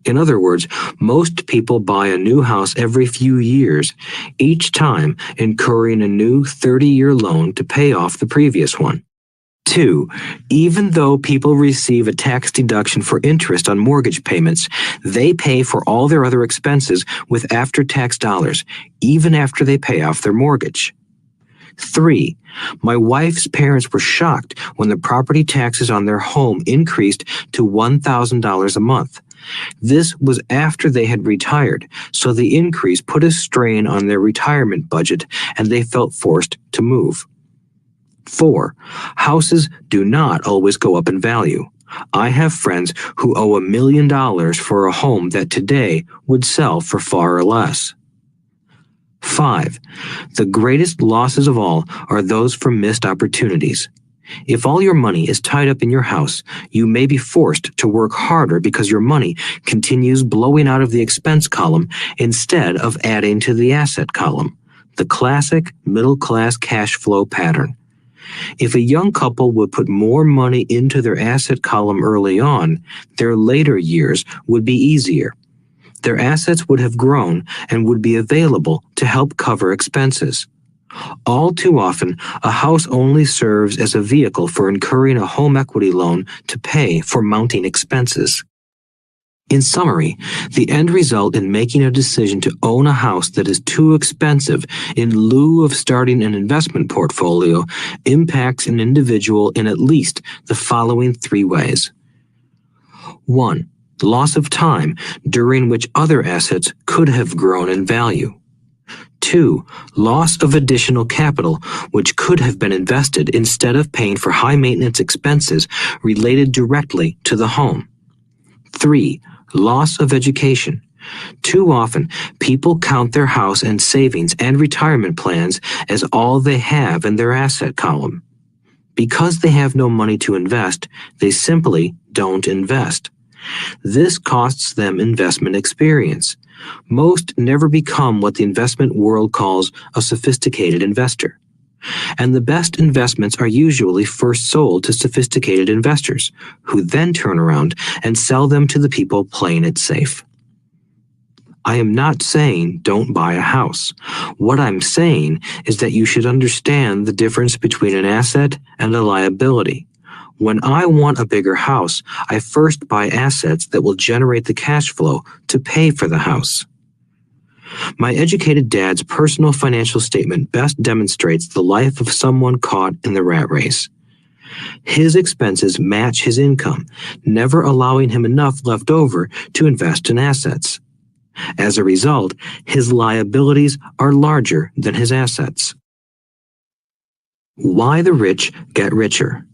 In other words, most people buy a new house every few years, each time incurring a new 30-year loan to pay off the previous one. 2. Even though people receive a tax deduction for interest on mortgage payments, they pay for all their other expenses with after-tax dollars, even after they pay off their mortgage. 3. My wife's parents were shocked when the property taxes on their home increased to $1,000 a month. This was after they had retired, so the increase put a strain on their retirement budget and they felt forced to move. 4. Houses do not always go up in value. I have friends who owe $1 million for a home that today would sell for far less. 5. The greatest losses of all are those from missed opportunities. If all your money is tied up in your house, you may be forced to work harder because your money continues blowing out of the expense column instead of adding to the asset column, the classic middle-class cash flow pattern. If a young couple would put more money into their asset column early on, their later years would be easier. Their assets would have grown and would be available to help cover expenses. All too often, a house only serves as a vehicle for incurring a home equity loan to pay for mounting expenses. In summary, the end result in making a decision to own a house that is too expensive in lieu of starting an investment portfolio impacts an individual in at least the following 3 ways. 1. Loss of time during which other assets could have grown in value. 2. Loss of additional capital, which could have been invested instead of paying for high-maintenance expenses related directly to the home. 3. Loss of education. Too often, people count their house and savings and retirement plans as all they have in their asset column. Because they have no money to invest, they simply don't invest. This costs them investment experience. Most never become what the investment world calls a sophisticated investor. And the best investments are usually first sold to sophisticated investors, who then turn around and sell them to the people playing it safe. I am not saying don't buy a house. What I'm saying is that you should understand the difference between an asset and a liability. When I want a bigger house, I first buy assets that will generate the cash flow to pay for the house. My educated dad's personal financial statement best demonstrates the life of someone caught in the rat race. His expenses match his income, never allowing him enough left over to invest in assets. As a result, his liabilities are larger than his assets. Why the rich get richer.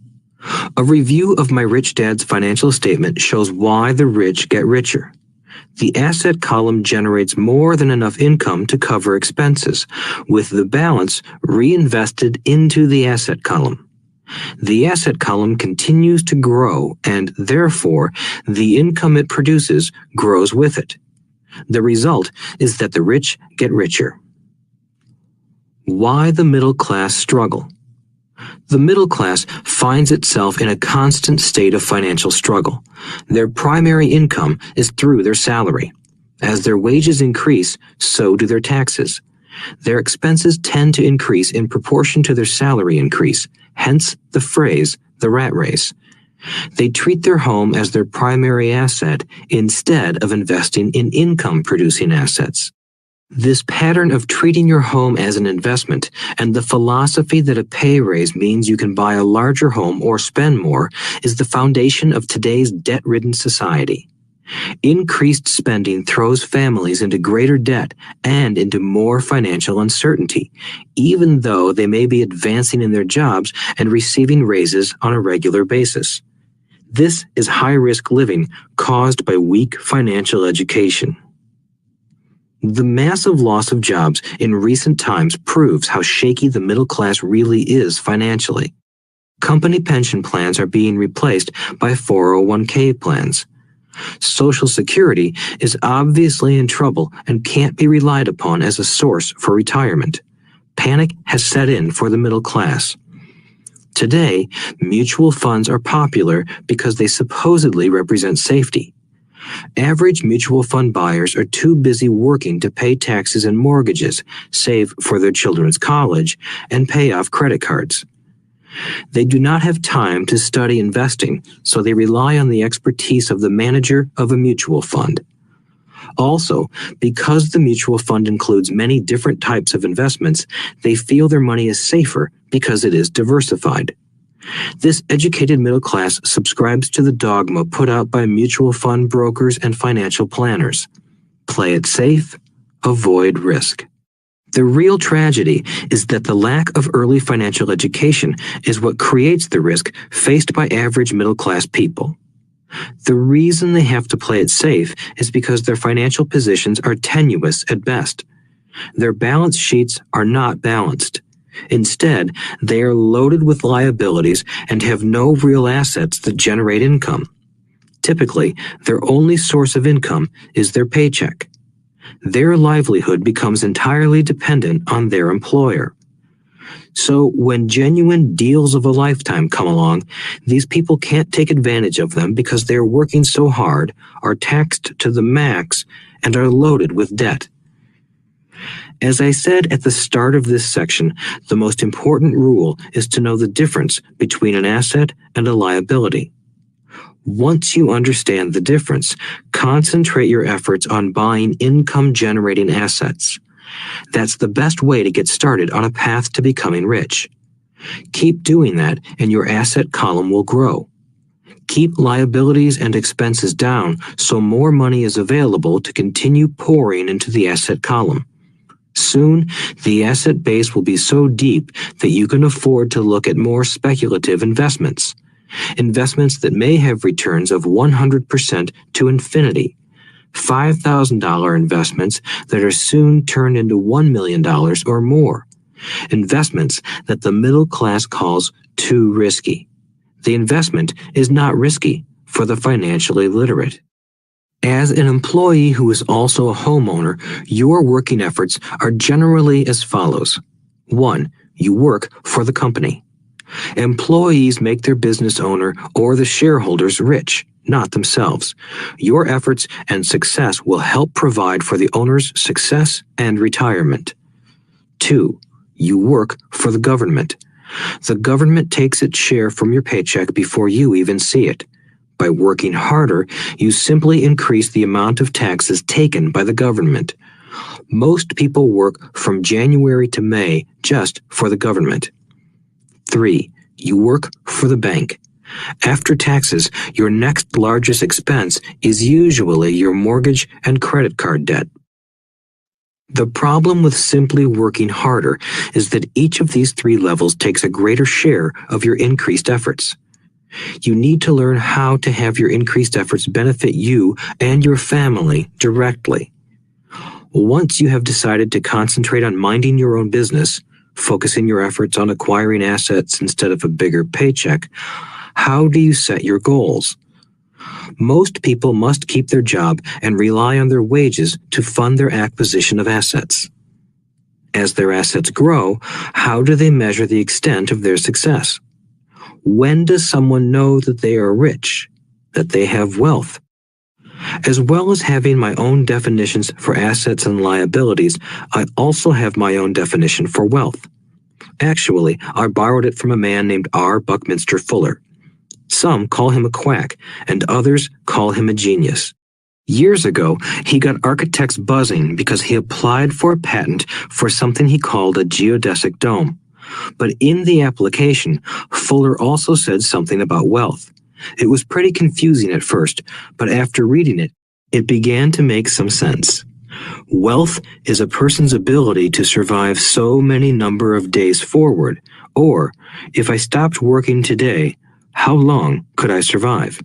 A review of my rich dad's financial statement shows why the rich get richer. The asset column generates more than enough income to cover expenses, with the balance reinvested into the asset column. The asset column continues to grow, and therefore, the income it produces grows with it. The result is that the rich get richer. Why the middle class struggle? The middle class finds itself in a constant state of financial struggle. Their primary income is through their salary. As their wages increase, so do their taxes. Their expenses tend to increase in proportion to their salary increase, hence the phrase, the rat race. They treat their home as their primary asset instead of investing in income-producing assets. This pattern of treating your home as an investment and the philosophy that a pay raise means you can buy a larger home or spend more is the foundation of today's debt-ridden society. Increased spending throws families into greater debt and into more financial uncertainty, even though they may be advancing in their jobs and receiving raises on a regular basis. This is high-risk living caused by weak financial education. The massive loss of jobs in recent times proves how shaky the middle class really is financially. Company pension plans are being replaced by 401k plans. Social Security is obviously in trouble and can't be relied upon as a source for retirement. Panic has set in for the middle class. Today, mutual funds are popular because they supposedly represent safety. Average mutual fund buyers are too busy working to pay taxes and mortgages, save for their children's college, and pay off credit cards. They do not have time to study investing, so they rely on the expertise of the manager of a mutual fund. Also, because the mutual fund includes many different types of investments, they feel their money is safer because it is diversified. This educated middle class subscribes to the dogma put out by mutual fund brokers and financial planners. Play it safe, avoid risk. The real tragedy is that the lack of early financial education is what creates the risk faced by average middle-class people. The reason they have to play it safe is because their financial positions are tenuous at best. Their balance sheets are not balanced. Instead, they are loaded with liabilities and have no real assets that generate income. Typically, their only source of income is their paycheck. Their livelihood becomes entirely dependent on their employer. So when genuine deals of a lifetime come along, these people can't take advantage of them because they're working so hard, are taxed to the max, and are loaded with debt. As I said at the start of this section, the most important rule is to know the difference between an asset and a liability. Once you understand the difference, concentrate your efforts on buying income-generating assets. That's the best way to get started on a path to becoming rich. Keep doing that and your asset column will grow. Keep liabilities and expenses down so more money is available to continue pouring into the asset column. Soon, the asset base will be so deep that you can afford to look at more speculative investments. Investments that may have returns of 100% to infinity. $5,000 investments that are soon turned into $1 million or more. Investments that the middle class calls too risky. The investment is not risky for the financially literate. As an employee who is also a homeowner, your working efforts are generally as follows. 1. You work for the company. Employees make their business owner or the shareholders rich, not themselves. Your efforts and success will help provide for the owner's success and retirement. 2. You work for the government. The government takes its share from your paycheck before you even see it. By working harder, you simply increase the amount of taxes taken by the government. Most people work from January to May just for the government. 3. You work for the bank. After taxes, your next largest expense is usually your mortgage and credit card debt. The problem with simply working harder is that each of these 3 levels takes a greater share of your increased efforts. You need to learn how to have your increased efforts benefit you and your family directly. Once you have decided to concentrate on minding your own business, focusing your efforts on acquiring assets instead of a bigger paycheck, how do you set your goals? Most people must keep their job and rely on their wages to fund their acquisition of assets. As their assets grow, how do they measure the extent of their success? When does someone know that they are rich, that they have wealth? As well as having my own definitions for assets and liabilities, I also have my own definition for wealth. Actually, I borrowed it from a man named R. Buckminster Fuller. Some call him a quack, and others call him a genius. Years ago, he got architects buzzing because he applied for a patent for something he called a geodesic dome. But in the application, Fuller also said something about wealth. It was pretty confusing at first, but after reading it, it began to make some sense. Wealth is a person's ability to survive so many number of days forward, or, if I stopped working today, how long could I survive?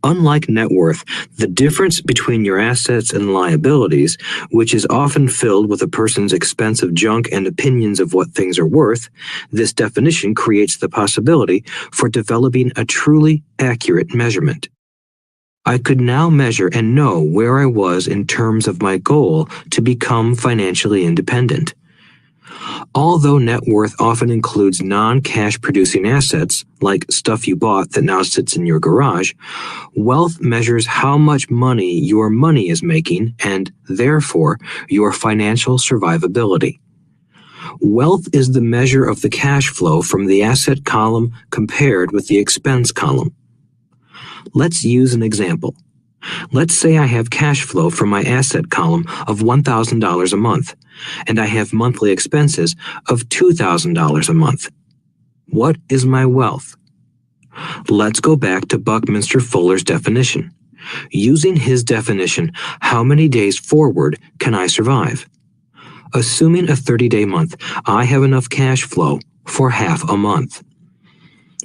Unlike net worth, the difference between your assets and liabilities, which is often filled with a person's expensive junk and opinions of what things are worth, this definition creates the possibility for developing a truly accurate measurement. I could now measure and know where I was in terms of my goal to become financially independent. Although net worth often includes non-cash producing assets, like stuff you bought that now sits in your garage, wealth measures how much money your money is making and, therefore, your financial survivability. Wealth is the measure of the cash flow from the asset column compared with the expense column. Let's use an example. Let's say I have cash flow from my asset column of $1,000 a month, and I have monthly expenses of $2,000 a month. What is my wealth? Let's go back to Buckminster Fuller's definition. Using his definition, how many days forward can I survive? Assuming a 30-day month, I have enough cash flow for half a month.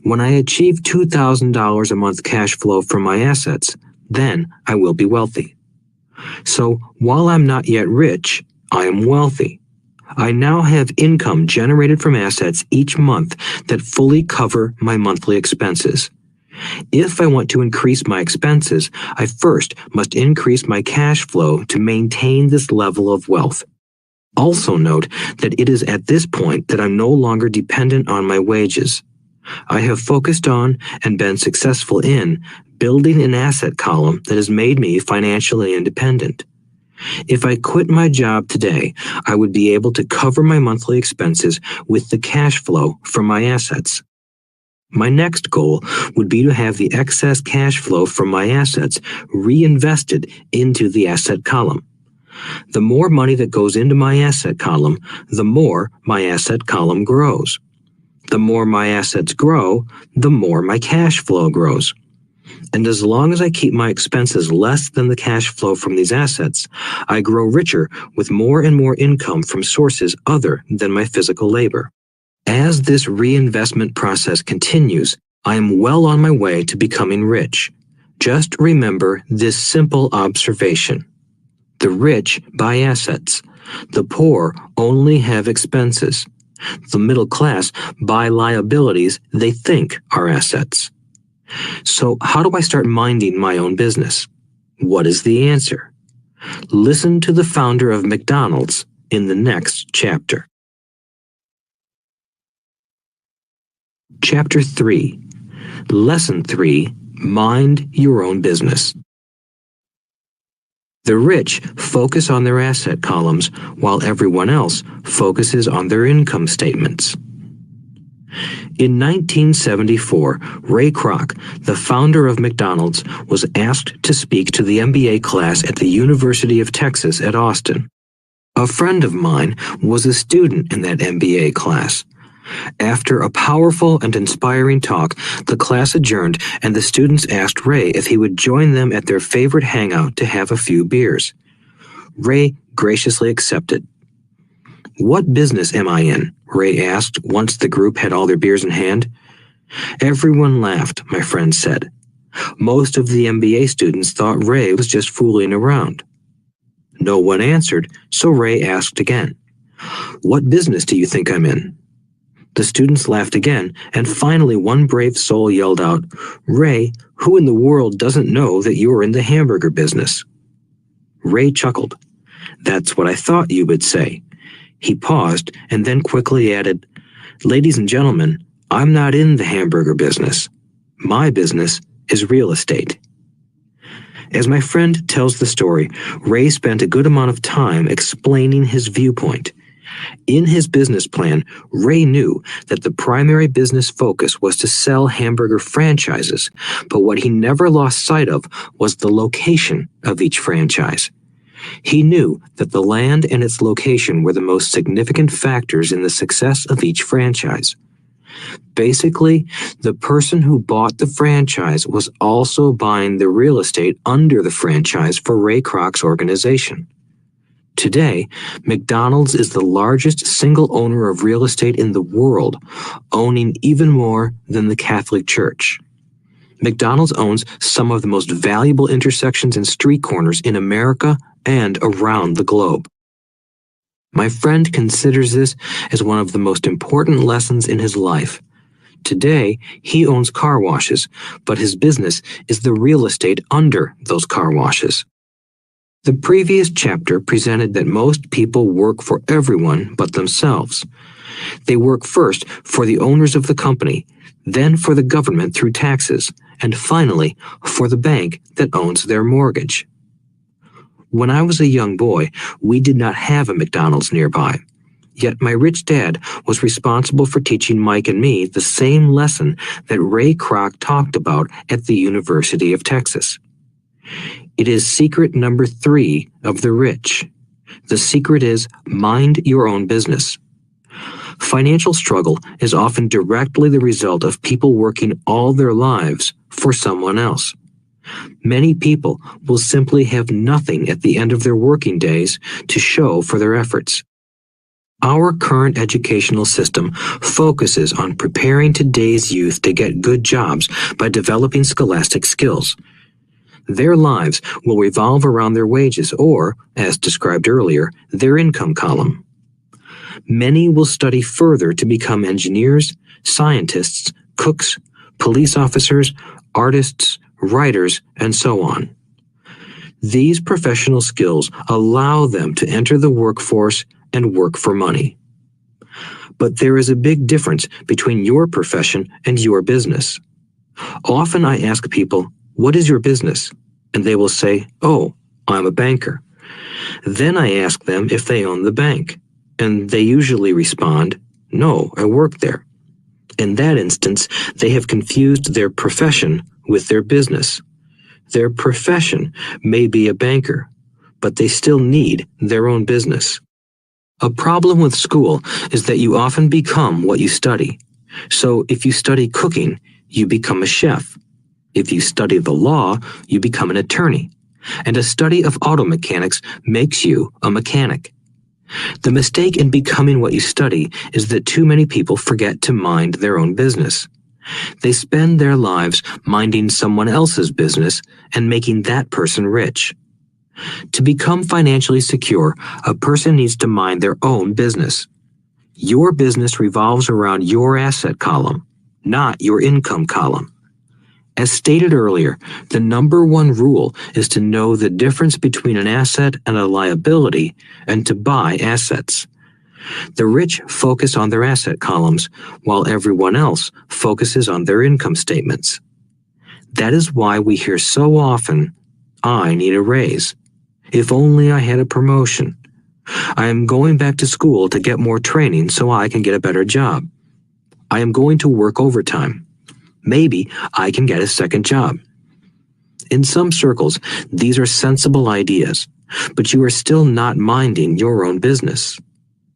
When I achieve $2,000 a month cash flow from my assets, then I will be wealthy. So while I'm not yet rich, I am wealthy. I now have income generated from assets each month that fully cover my monthly expenses. If I want to increase my expenses, I first must increase my cash flow to maintain this level of wealth. Also note that it is at this point that I'm no longer dependent on my wages. I have focused on and been successful in building an asset column that has made me financially independent. If I quit my job today, I would be able to cover my monthly expenses with the cash flow from my assets. My next goal would be to have the excess cash flow from my assets reinvested into the asset column. The more money that goes into my asset column, the more my asset column grows. The more my assets grow, the more my cash flow grows. And as long as I keep my expenses less than the cash flow from these assets, I grow richer with more and more income from sources other than my physical labor. As this reinvestment process continues, I am well on my way to becoming rich. Just remember this simple observation. The rich buy assets. The poor only have expenses. The middle class buy liabilities they think are assets. So how do I start minding my own business? What is the answer? Listen to the founder of McDonald's in the next chapter. Chapter 3. Lesson 3. Mind your own business. The rich focus on their asset columns while everyone else focuses on their income statements. In 1974, Ray Kroc, the founder of McDonald's, was asked to speak to the MBA class at the University of Texas at Austin. A friend of mine was a student in that MBA class. After a powerful and inspiring talk, the class adjourned and the students asked Ray if he would join them at their favorite hangout to have a few beers. Ray graciously accepted. "What business am I in?" Ray asked once the group had all their beers in hand. Everyone laughed, my friend said. Most of the MBA students thought Ray was just fooling around. No one answered, so Ray asked again. "What business do you think I'm in?" The students laughed again, and finally one brave soul yelled out, "Ray, who in the world doesn't know that you're in the hamburger business?" Ray chuckled. "That's what I thought you would say." He paused and then quickly added, "Ladies and gentlemen, I'm not in the hamburger business. My business is real estate." As my friend tells the story, Ray spent a good amount of time explaining his viewpoint. In his business plan, Ray knew that the primary business focus was to sell hamburger franchises, but what he never lost sight of was the location of each franchise. He knew that the land and its location were the most significant factors in the success of each franchise. Basically, the person who bought the franchise was also buying the real estate under the franchise for Ray Kroc's organization. Today, McDonald's is the largest single owner of real estate in the world, owning even more than the Catholic Church. McDonald's owns some of the most valuable intersections and street corners in America and around the globe. My friend considers this as one of the most important lessons in his life. Today, he owns car washes, but his business is the real estate under those car washes. The previous chapter presented that most people work for everyone but themselves. They work first for the owners of the company, then for the government through taxes, and finally for the bank that owns their mortgage. When I was a young boy, we did not have a McDonald's nearby. Yet my rich dad was responsible for teaching Mike and me the same lesson that Ray Kroc talked about at the University of Texas. It is secret number 3 of the rich. The secret is mind your own business. Financial struggle is often directly the result of people working all their lives for someone else. Many people will simply have nothing at the end of their working days to show for their efforts. Our current educational system focuses on preparing today's youth to get good jobs by developing scholastic skills. Their lives will revolve around their wages or, as described earlier, their income column. Many will study further to become engineers, scientists, cooks, police officers, artists, writers, and so on. These professional skills allow them to enter the workforce and work for money. But there is a big difference between your profession and your business. Often I ask people, "What is your business?" And they will say, "Oh, I'm a banker." Then I ask them if they own the bank, and they usually respond, "No, I work there." In that instance, they have confused their profession with their business. Their profession may be a banker, but they still need their own business. A problem with school is that you often become what you study. So if you study cooking, you become a chef. If you study the law, you become an attorney. And a study of auto mechanics makes you a mechanic. The mistake in becoming what you study is that too many people forget to mind their own business. They spend their lives minding someone else's business and making that person rich. To become financially secure, a person needs to mind their own business. Your business revolves around your asset column, not your income column. As stated earlier, the number 1 rule is to know the difference between an asset and a liability and to buy assets. The rich focus on their asset columns, while everyone else focuses on their income statements. That is why we hear so often, "I need a raise. If only I had a promotion. I am going back to school to get more training so I can get a better job. I am going to work overtime. Maybe I can get a second job." In some circles, these are sensible ideas, but you are still not minding your own business.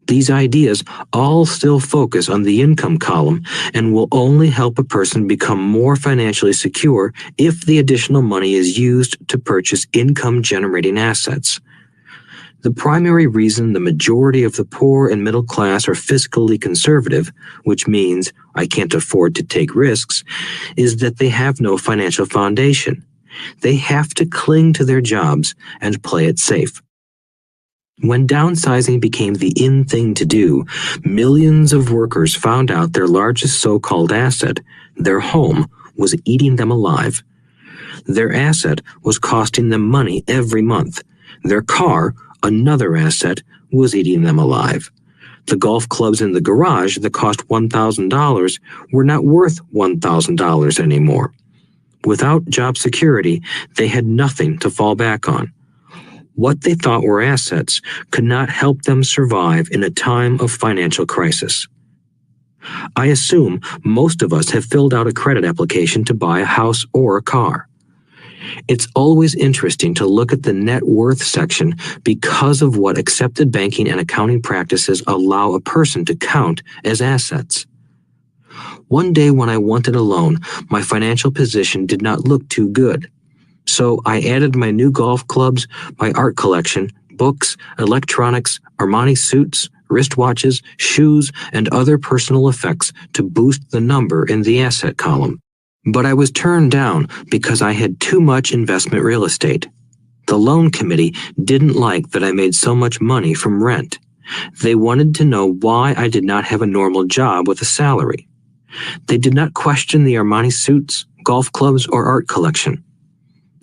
These ideas all still focus on the income column and will only help a person become more financially secure if the additional money is used to purchase income-generating assets. The primary reason the majority of the poor and middle class are fiscally conservative, which means I can't afford to take risks, is that they have no financial foundation. They have to cling to their jobs and play it safe. When downsizing became the in thing to do, millions of workers found out their largest so-called asset, their home, was eating them alive. Their asset was costing them money every month. Their car, another asset, was eating them alive. The golf clubs in the garage that cost $1,000 were not worth $1,000 anymore. Without job security, they had nothing to fall back on. What they thought were assets could not help them survive in a time of financial crisis. I assume most of us have filled out a credit application to buy a house or a car. It's always interesting to look at the net worth section because of what accepted banking and accounting practices allow a person to count as assets. One day when I wanted a loan, my financial position did not look too good. So I added my new golf clubs, my art collection, books, electronics, Armani suits, wristwatches, shoes, and other personal effects to boost the number in the asset column. But I was turned down because I had too much investment real estate. The loan committee didn't like that I made so much money from rent. They wanted to know why I did not have a normal job with a salary. They did not question the Armani suits, golf clubs, or art collection.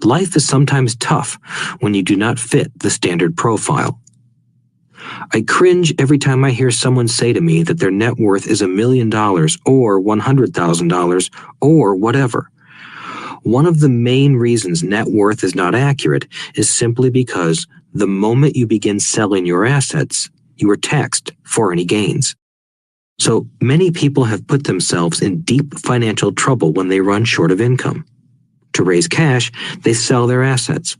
Life is sometimes tough when you do not fit the standard profile. I cringe every time I hear someone say to me that their net worth is $1 million or $100,000 or whatever. One of the main reasons net worth is not accurate is simply because the moment you begin selling your assets, you are taxed for any gains. So many people have put themselves in deep financial trouble when they run short of income. To raise cash, they sell their assets,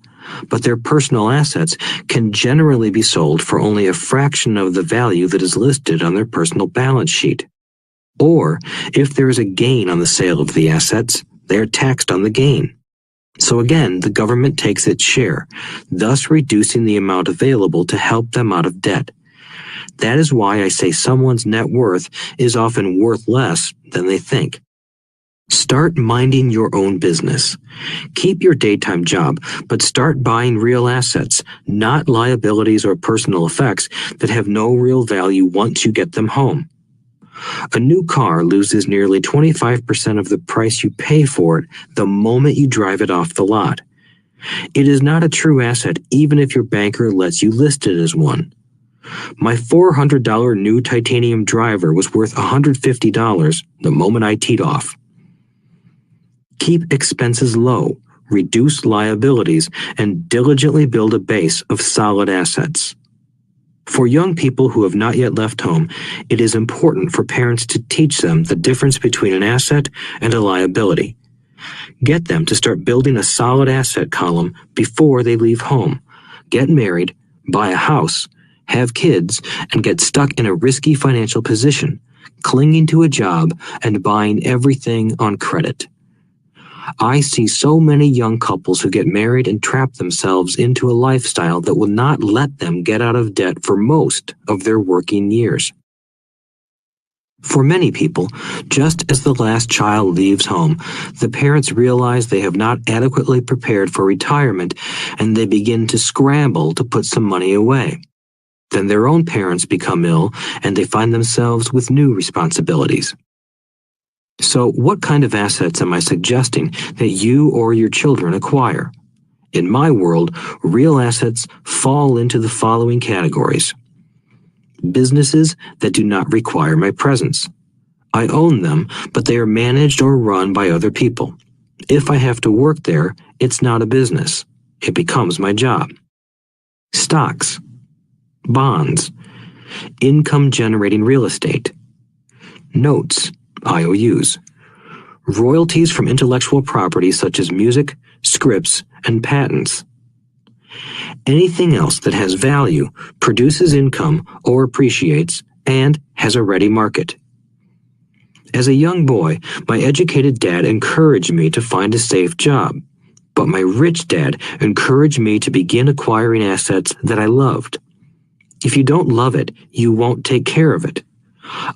but their personal assets can generally be sold for only a fraction of the value that is listed on their personal balance sheet. Or, if there is a gain on the sale of the assets, they are taxed on the gain. So again, the government takes its share, thus reducing the amount available to help them out of debt. That is why I say someone's net worth is often worth less than they think. Start minding your own business. Keep your daytime job, but start buying real assets, not liabilities or personal effects that have no real value once you get them home. A new car loses nearly 25% of the price you pay for it the moment you drive it off the lot. It is not a true asset even if your banker lets you list it as one. My $400 new titanium driver was worth $150 the moment I teed off. Keep expenses low, reduce liabilities, and diligently build a base of solid assets. For young people who have not yet left home, it is important for parents to teach them the difference between an asset and a liability. Get them to start building a solid asset column before they leave home, get married, buy a house, have kids, and get stuck in a risky financial position, clinging to a job and buying everything on credit. I see so many young couples who get married and trap themselves into a lifestyle that will not let them get out of debt for most of their working years. For many people, just as the last child leaves home, the parents realize they have not adequately prepared for retirement and they begin to scramble to put some money away. Then their own parents become ill and they find themselves with new responsibilities. So what kind of assets am I suggesting that you or your children acquire? In my world, real assets fall into the following categories. Businesses that do not require my presence. I own them, but they are managed or run by other people. If I have to work there, it's not a business. It becomes my job. Stocks, bonds, income-generating real estate, notes, IOUs, royalties from intellectual property such as music, scripts, and patents. Anything else that has value, produces income, or appreciates, and has a ready market. As a young boy, my educated dad encouraged me to find a safe job, but my rich dad encouraged me to begin acquiring assets that I loved. If you don't love it, you won't take care of it.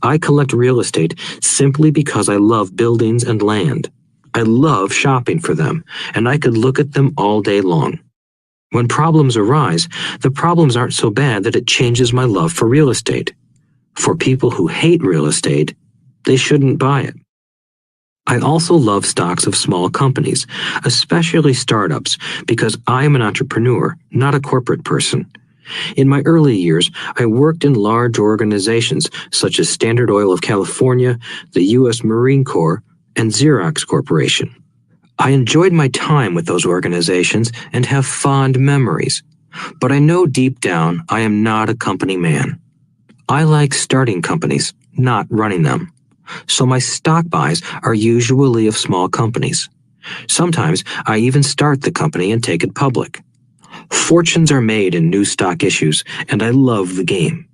I collect real estate simply because I love buildings and land. I love shopping for them, and I could look at them all day long. When problems arise, the problems aren't so bad that it changes my love for real estate. For people who hate real estate, they shouldn't buy it. I also love stocks of small companies, especially startups, because I am an entrepreneur, not a corporate person. In my early years, I worked in large organizations such as Standard Oil of California, the U.S. Marine Corps, and Xerox Corporation. I enjoyed my time with those organizations and have fond memories, but I know deep down I am not a company man. I like starting companies, not running them. So my stock buys are usually of small companies. Sometimes I even start the company and take it public. Fortunes are made in new stock issues, and I love the game.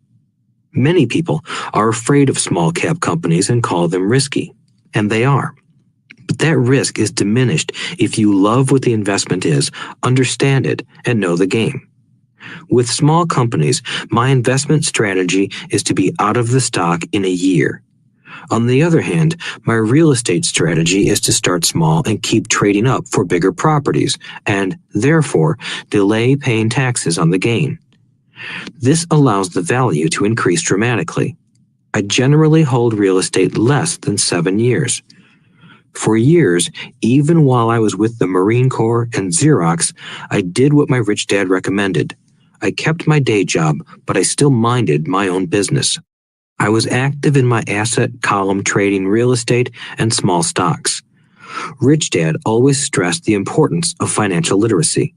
Many people are afraid of small-cap companies and call them risky, and they are. But that risk is diminished if you love what the investment is, understand it, and know the game. With small companies, my investment strategy is to be out of the stock in a year. On the other hand, my real estate strategy is to start small and keep trading up for bigger properties, and, therefore, delay paying taxes on the gain. This allows the value to increase dramatically. I generally hold real estate less than 7 years. For years, even while I was with the Marine Corps and Xerox, I did what my rich dad recommended. I kept my day job, but I still minded my own business. I was active in my asset column trading real estate and small stocks. Rich Dad always stressed the importance of financial literacy.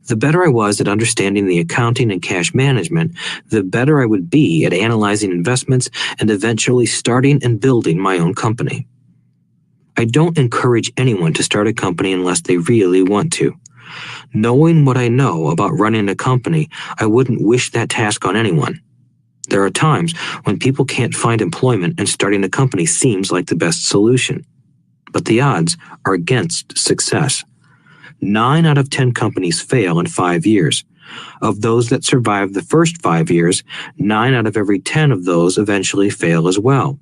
The better I was at understanding the accounting and cash management, the better I would be at analyzing investments and eventually starting and building my own company. I don't encourage anyone to start a company unless they really want to. Knowing what I know about running a company, I wouldn't wish that task on anyone. There are times when people can't find employment and starting a company seems like the best solution. But the odds are against success. 9 out of 10 companies fail in 5 years. Of those that survive the first 5 years, 9 out of every 10 of those eventually fail as well.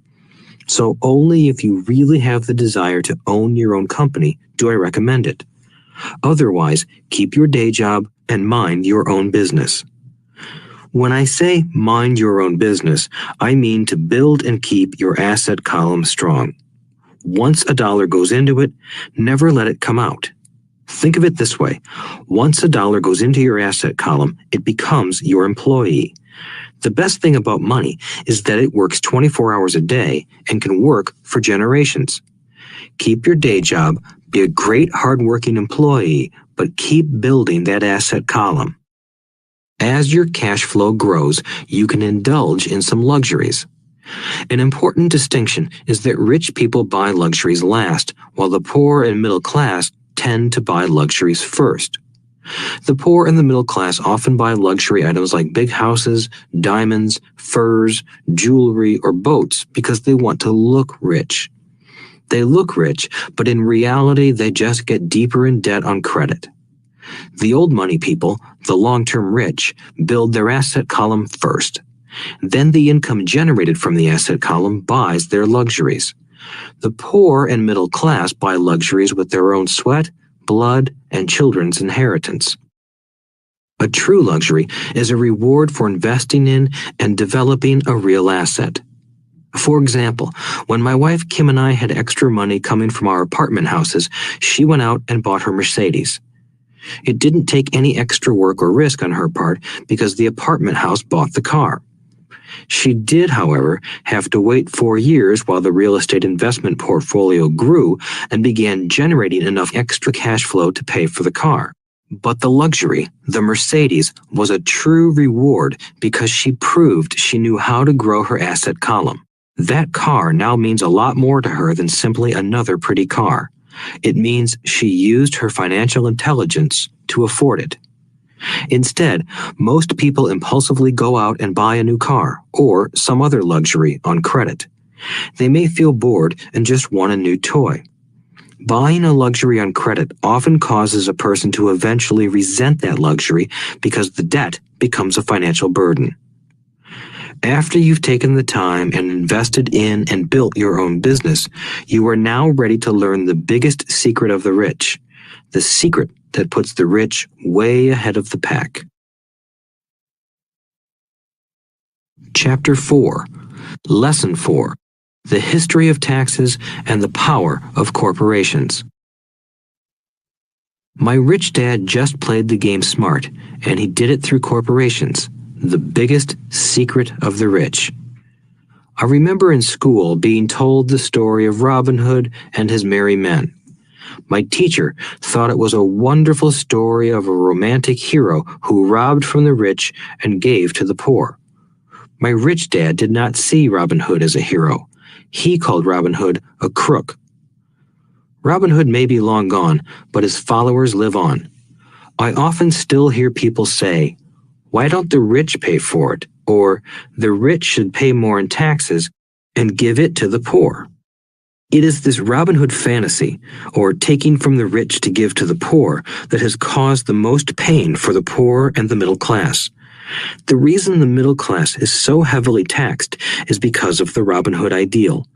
So only if you really have the desire to own your own company do I recommend it. Otherwise, keep your day job and mind your own business. When I say mind your own business, I mean to build and keep your asset column strong. Once a dollar goes into it, never let it come out. Think of it this way. Once a dollar goes into your asset column, it becomes your employee. The best thing about money is that it works 24 hours a day and can work for generations. Keep your day job, be a great hardworking employee, but keep building that asset column. As your cash flow grows, you can indulge in some luxuries. An important distinction is that rich people buy luxuries last, while the poor and middle class tend to buy luxuries first. The poor and the middle class often buy luxury items like big houses, diamonds, furs, jewelry, or boats because they want to look rich. They look rich, but in reality they just get deeper in debt on credit. The old money people, the long-term rich, build their asset column first. Then the income generated from the asset column buys their luxuries. The poor and middle class buy luxuries with their own sweat, blood, and children's inheritance. A true luxury is a reward for investing in and developing a real asset. For example, when my wife Kim and I had extra money coming from our apartment houses, she went out and bought her Mercedes. It didn't take any extra work or risk on her part because the apartment house bought the car. She did, however, have to wait 4 years while the real estate investment portfolio grew and began generating enough extra cash flow to pay for the car. But the luxury, the Mercedes, was a true reward because she proved she knew how to grow her asset column. That car now means a lot more to her than simply another pretty car. It means she used her financial intelligence to afford it. Instead, most people impulsively go out and buy a new car or some other luxury on credit. They may feel bored and just want a new toy. Buying a luxury on credit often causes a person to eventually resent that luxury because the debt becomes a financial burden. After you've taken the time and invested in and built your own business, you are now ready to learn the biggest secret of the rich, the secret that puts the rich way ahead of the pack. Chapter 4. Lesson 4. The History of Taxes and the Power of Corporations. My rich dad just played the game smart, and he did it through corporations, the biggest secret of the rich. I remember in school being told the story of Robin Hood and his merry men. My teacher thought it was a wonderful story of a romantic hero who robbed from the rich and gave to the poor. My rich dad did not see Robin Hood as a hero. He called Robin Hood a crook. Robin Hood may be long gone, but his followers live on. I often still hear people say, "Why don't the rich pay for it?" Or, "The rich should pay more in taxes and give it to the poor." It is this Robin Hood fantasy, or taking from the rich to give to the poor, that has caused the most pain for the poor and the middle class. The reason the middle class is so heavily taxed is because of the Robin Hood ideal.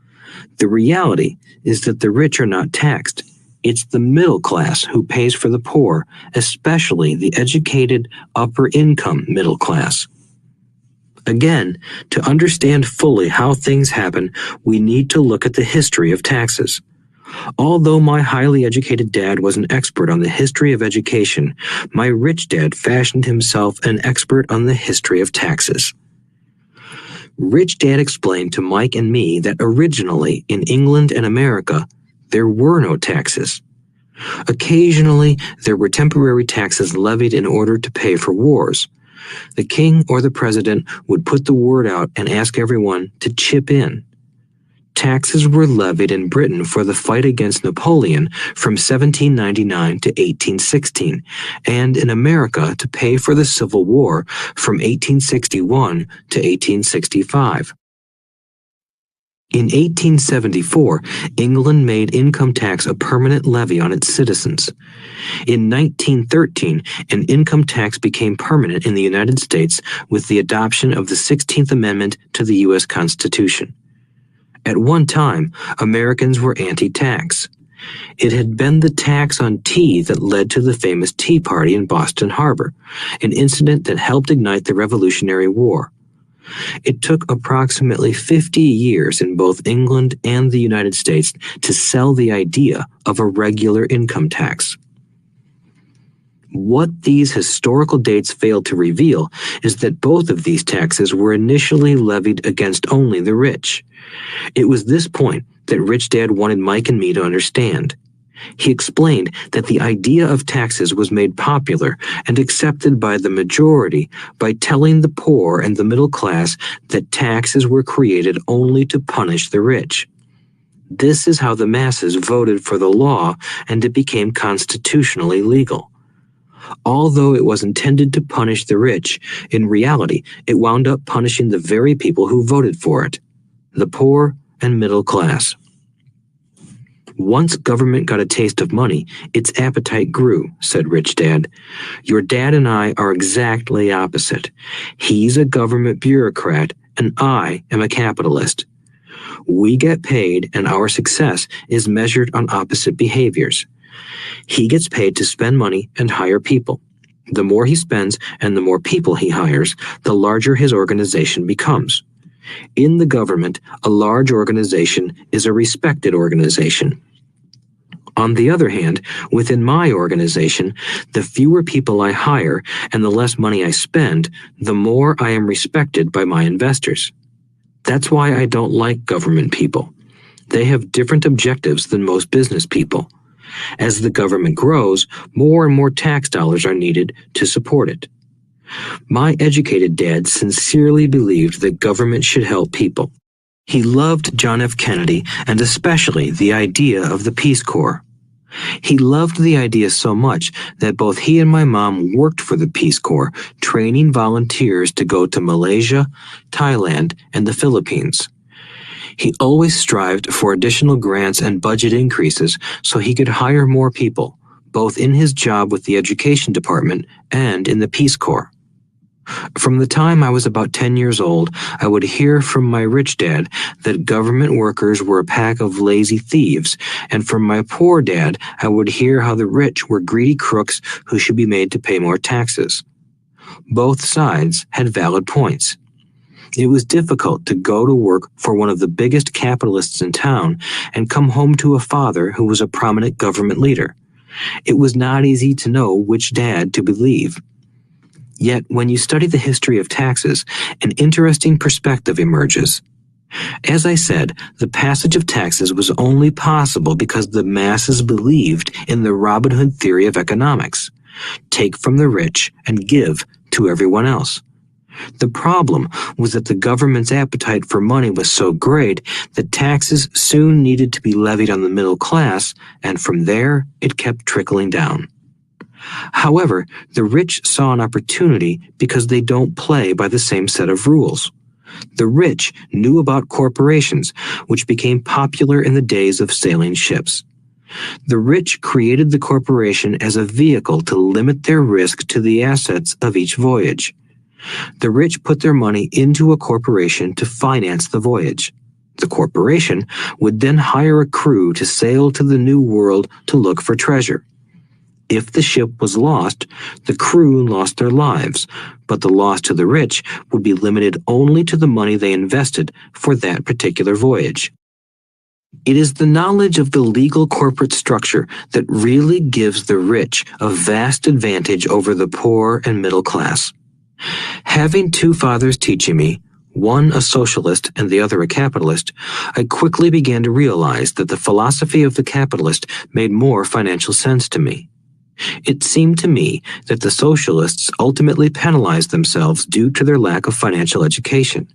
The reality is that the rich are not taxed. It's the middle class who pays for the poor, especially the educated, upper-income middle class. Again, to understand fully how things happen, we need to look at the history of taxes. Although my highly educated dad was an expert on the history of education, my rich dad fashioned himself an expert on the history of taxes. Rich Dad explained to Mike and me that originally in England and America, there were no taxes. Occasionally, there were temporary taxes levied in order to pay for wars. The king or the president would put the word out and ask everyone to chip in. Taxes were levied in Britain for the fight against Napoleon from 1799 to 1816, and in America to pay for the Civil War from 1861 to 1865. In 1874, England made income tax a permanent levy on its citizens. In 1913, an income tax became permanent in the United States with the adoption of the 16th Amendment to the U.S. Constitution. At one time, Americans were anti-tax. It had been the tax on tea that led to the famous Tea Party in Boston Harbor, an incident that helped ignite the Revolutionary War. It took approximately 50 years in both England and the United States to sell the idea of a regular income tax. What these historical dates failed to reveal is that both of these taxes were initially levied against only the rich. It was this point that Rich Dad wanted Mike and me to understand. He explained that the idea of taxes was made popular and accepted by the majority by telling the poor and the middle class that taxes were created only to punish the rich. This is how the masses voted for the law, and it became constitutionally legal. Although it was intended to punish the rich, in reality it wound up punishing the very people who voted for it, the poor and middle class. Once government got a taste of money, its appetite grew, said Rich Dad. Your dad and I are exactly opposite. He's a government bureaucrat, and I am a capitalist. We get paid, and our success is measured on opposite behaviors. He gets paid to spend money and hire people. The more he spends and the more people he hires, the larger his organization becomes. In the government, a large organization is a respected organization. On the other hand, within my organization, the fewer people I hire and the less money I spend, the more I am respected by my investors. That's why I don't like government people. They have different objectives than most business people. As the government grows, more and more tax dollars are needed to support it. My educated dad sincerely believed that government should help people. He loved John F. Kennedy and especially the idea of the Peace Corps. He loved the idea so much that both he and my mom worked for the Peace Corps, training volunteers to go to Malaysia, Thailand, and the Philippines. He always strived for additional grants and budget increases so he could hire more people, both in his job with the Education Department and in the Peace Corps. From the time I was about 10 years old, I would hear from my rich dad that government workers were a pack of lazy thieves, and from my poor dad, I would hear how the rich were greedy crooks who should be made to pay more taxes. Both sides had valid points. It was difficult to go to work for one of the biggest capitalists in town and come home to a father who was a prominent government leader. It was not easy to know which dad to believe. Yet, when you study the history of taxes, an interesting perspective emerges. As I said, the passage of taxes was only possible because the masses believed in the Robin Hood theory of economics. Take from the rich and give to everyone else. The problem was that the government's appetite for money was so great that taxes soon needed to be levied on the middle class, and from there it kept trickling down. However, the rich saw an opportunity because they don't play by the same set of rules. The rich knew about corporations, which became popular in the days of sailing ships. The rich created the corporation as a vehicle to limit their risk to the assets of each voyage. The rich put their money into a corporation to finance the voyage. The corporation would then hire a crew to sail to the New World to look for treasure. If the ship was lost, the crew lost their lives, but the loss to the rich would be limited only to the money they invested for that particular voyage. It is the knowledge of the legal corporate structure that really gives the rich a vast advantage over the poor and middle class. Having two fathers teaching me, one a socialist and the other a capitalist, I quickly began to realize that the philosophy of the capitalist made more financial sense to me. It seemed to me that the socialists ultimately penalized themselves due to their lack of financial education.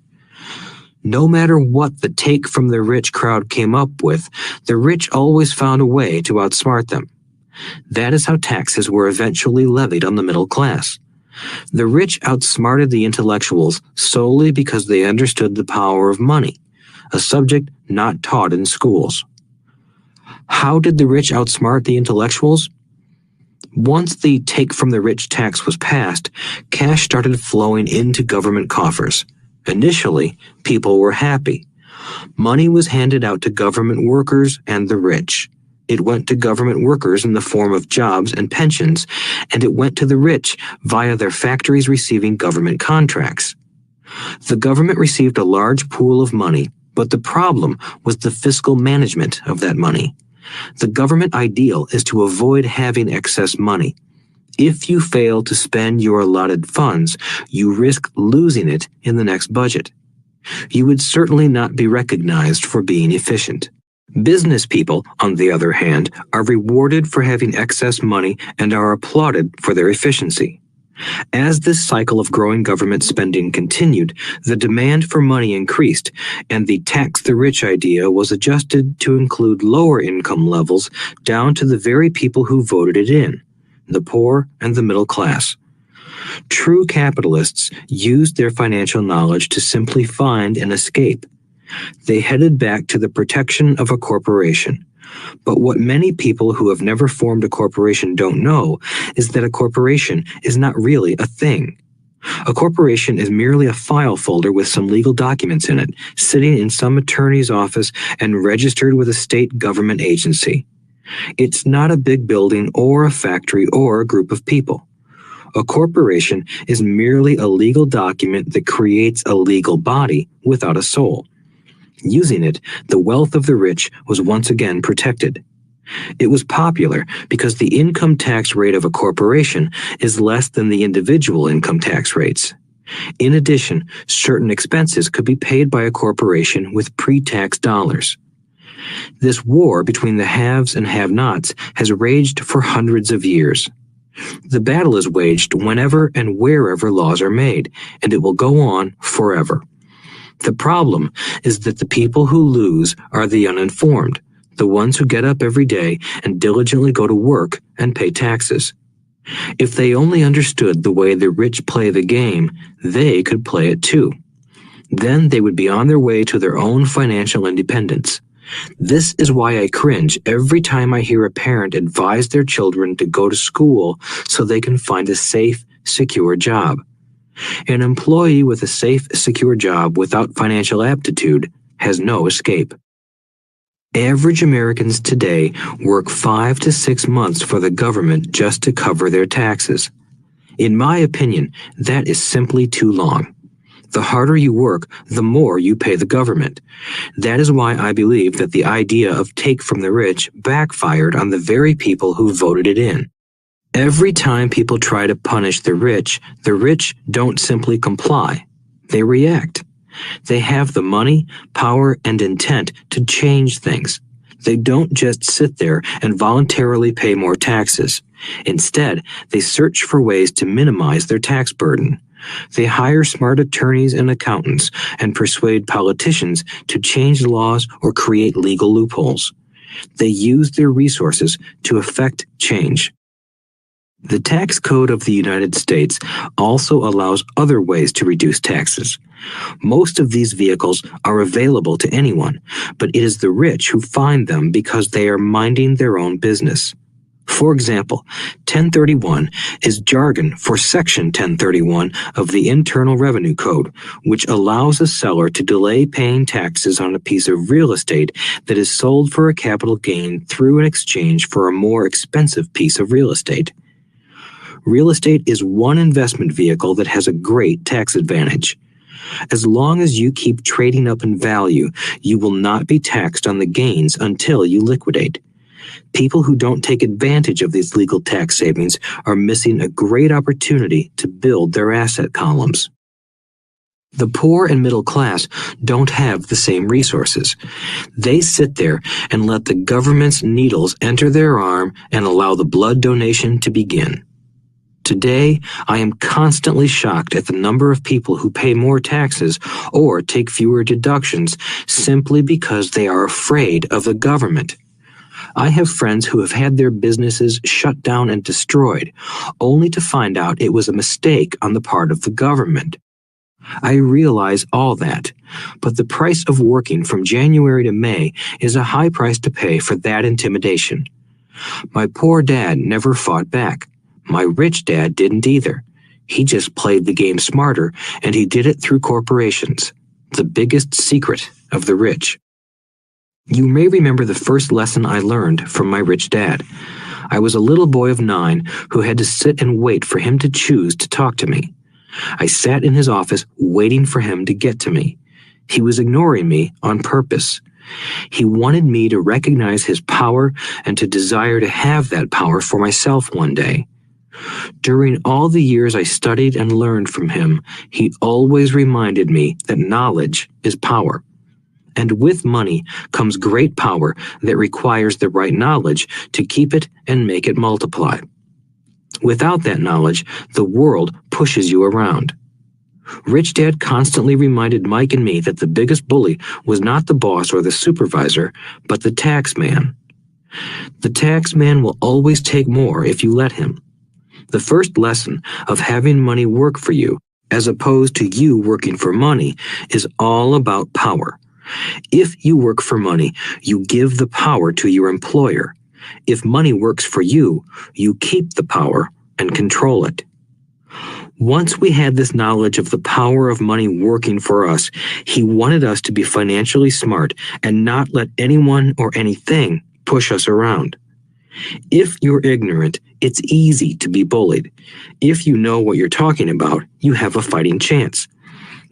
No matter what the take from the rich crowd came up with, the rich always found a way to outsmart them. That is how taxes were eventually levied on the middle class. The rich outsmarted the intellectuals solely because they understood the power of money, a subject not taught in schools. How did the rich outsmart the intellectuals? Once the take from the rich tax was passed, cash started flowing into government coffers. Initially, people were happy. Money was handed out to government workers and the rich. It went to government workers in the form of jobs and pensions, and it went to the rich via their factories receiving government contracts. The government received a large pool of money, but the problem was the fiscal management of that money. The government ideal is to avoid having excess money. If you fail to spend your allotted funds, you risk losing it in the next budget. You would certainly not be recognized for being efficient. Business people, on the other hand, are rewarded for having excess money and are applauded for their efficiency. As this cycle of growing government spending continued, the demand for money increased, and the tax the rich idea was adjusted to include lower income levels down to the very people who voted it in, the poor and the middle class. True capitalists used their financial knowledge to simply find an escape. They headed back to the protection of a corporation. But what many people who have never formed a corporation don't know is that a corporation is not really a thing. A corporation is merely a file folder with some legal documents in it, sitting in some attorney's office and registered with a state government agency. It's not a big building or a factory or a group of people. A corporation is merely a legal document that creates a legal body without a soul. Using it, the wealth of the rich was once again protected. It was popular because the income tax rate of a corporation is less than the individual income tax rates. In addition, certain expenses could be paid by a corporation with pre-tax dollars. This war between the haves and have-nots has raged for hundreds of years. The battle is waged whenever and wherever laws are made, and it will go on forever. The problem is that the people who lose are the uninformed, the ones who get up every day and diligently go to work and pay taxes. If they only understood the way the rich play the game, they could play it too. Then they would be on their way to their own financial independence. This is why I cringe every time I hear a parent advise their children to go to school so they can find a safe, secure job. An employee with a safe, secure job without financial aptitude has no escape. Average Americans today work 5 to 6 months for the government just to cover their taxes. In my opinion, that is simply too long. The harder you work, the more you pay the government. That is why I believe that the idea of take from the rich backfired on the very people who voted it in. Every time people try to punish the rich don't simply comply. They react. They have the money, power, and intent to change things. They don't just sit there and voluntarily pay more taxes. Instead, they search for ways to minimize their tax burden. They hire smart attorneys and accountants and persuade politicians to change laws or create legal loopholes. They use their resources to effect change. The tax code of the United States also allows other ways to reduce taxes. Most of these vehicles are available to anyone, but it is the rich who find them because they are minding their own business. For example, 1031 is jargon for Section 1031 of the Internal Revenue Code, which allows a seller to delay paying taxes on a piece of real estate that is sold for a capital gain through an exchange for a more expensive piece of real estate. Real estate is one investment vehicle that has a great tax advantage. As long as you keep trading up in value, you will not be taxed on the gains until you liquidate. People who don't take advantage of these legal tax savings are missing a great opportunity to build their asset columns. The poor and middle class don't have the same resources. They sit there and let the government's needles enter their arm and allow the blood donation to begin. Today, I am constantly shocked at the number of people who pay more taxes or take fewer deductions simply because they are afraid of the government. I have friends who have had their businesses shut down and destroyed, only to find out it was a mistake on the part of the government. I realize all that, but the price of working from January to May is a high price to pay for that intimidation. My poor dad never fought back. My rich dad didn't either. He just played the game smarter, and he did it through corporations, the biggest secret of the rich. You may remember the first lesson I learned from my rich dad. I was a little boy of 9 who had to sit and wait for him to choose to talk to me. I sat in his office waiting for him to get to me. He was ignoring me on purpose. He wanted me to recognize his power and to desire to have that power for myself one day. During all the years I studied and learned from him, he always reminded me that knowledge is power. And with money comes great power that requires the right knowledge to keep it and make it multiply. Without that knowledge, the world pushes you around. Rich Dad constantly reminded Mike and me that the biggest bully was not the boss or the supervisor, but the tax man. The tax man will always take more if you let him. The first lesson of having money work for you, as opposed to you working for money, is all about power. If you work for money, you give the power to your employer. If money works for you, you keep the power and control it. Once we had this knowledge of the power of money working for us, he wanted us to be financially smart and not let anyone or anything push us around. If you're ignorant, it's easy to be bullied. If you know what you're talking about, you have a fighting chance.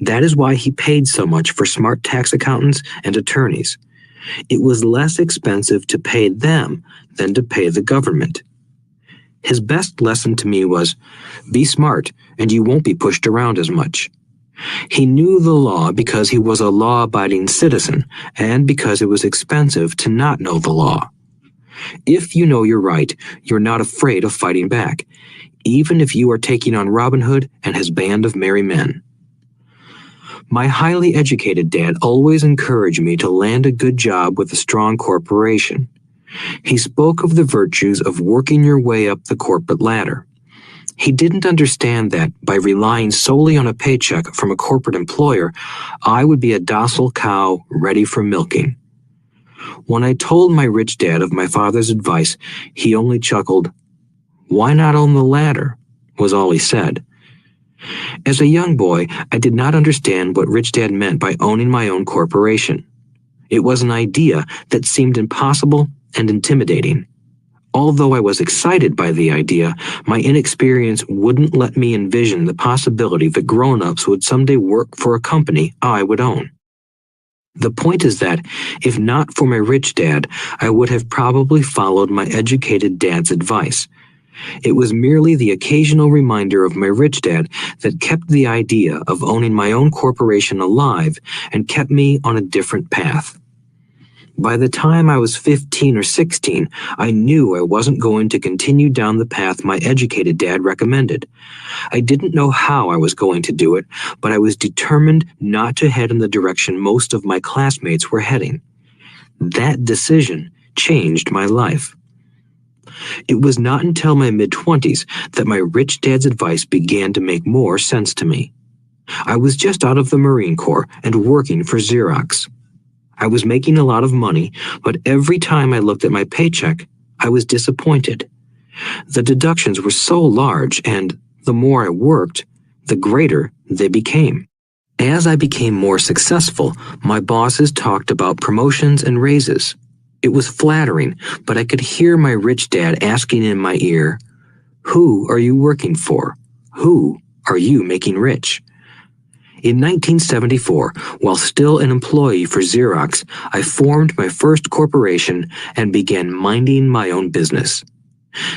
That is why he paid so much for smart tax accountants and attorneys. It was less expensive to pay them than to pay the government. His best lesson to me was, be smart and you won't be pushed around as much. He knew the law because he was a law-abiding citizen and because it was expensive to not know the law. If you know you're right, you're not afraid of fighting back, even if you are taking on Robin Hood and his band of merry men. My highly educated dad always encouraged me to land a good job with a strong corporation. He spoke of the virtues of working your way up the corporate ladder. He didn't understand that by relying solely on a paycheck from a corporate employer, I would be a docile cow ready for milking. When I told my rich dad of my father's advice, he only chuckled. "Why not own the ladder?" was all he said. As a young boy, I did not understand what Rich Dad meant by owning my own corporation. It was an idea that seemed impossible and intimidating. Although I was excited by the idea, my inexperience wouldn't let me envision the possibility that grown-ups would someday work for a company I would own. The point is that, if not for my rich dad, I would have probably followed my educated dad's advice. It was merely the occasional reminder of my rich dad that kept the idea of owning my own corporation alive and kept me on a different path. By the time I was 15 or 16, I knew I wasn't going to continue down the path my educated dad recommended. I didn't know how I was going to do it, but I was determined not to head in the direction most of my classmates were heading. That decision changed my life. It was not until my mid-20s that my rich dad's advice began to make more sense to me. I was just out of the Marine Corps and working for Xerox. I was making a lot of money, but every time I looked at my paycheck, I was disappointed. The deductions were so large, and the more I worked, the greater they became. As I became more successful, my bosses talked about promotions and raises. It was flattering, but I could hear my rich dad asking in my ear, "Who are you working for? Who are you making rich?" In 1974, while still an employee for Xerox, I formed my first corporation and began minding my own business.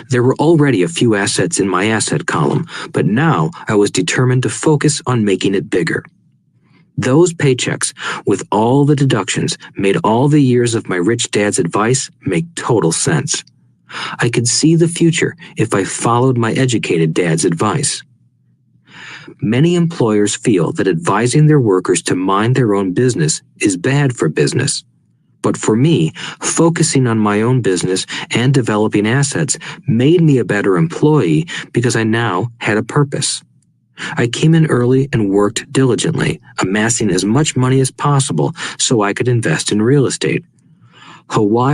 There were already a few assets in my asset column, but now I was determined to focus on making it bigger. Those paychecks, with all the deductions, made all the years of my rich dad's advice make total sense. I could see the future if I followed my educated dad's advice. Many employers feel that advising their workers to mind their own business is bad for business. But for me, focusing on my own business and developing assets made me a better employee because I now had a purpose. I came in early and worked diligently, amassing as much money as possible so I could invest in real estate. Hawaii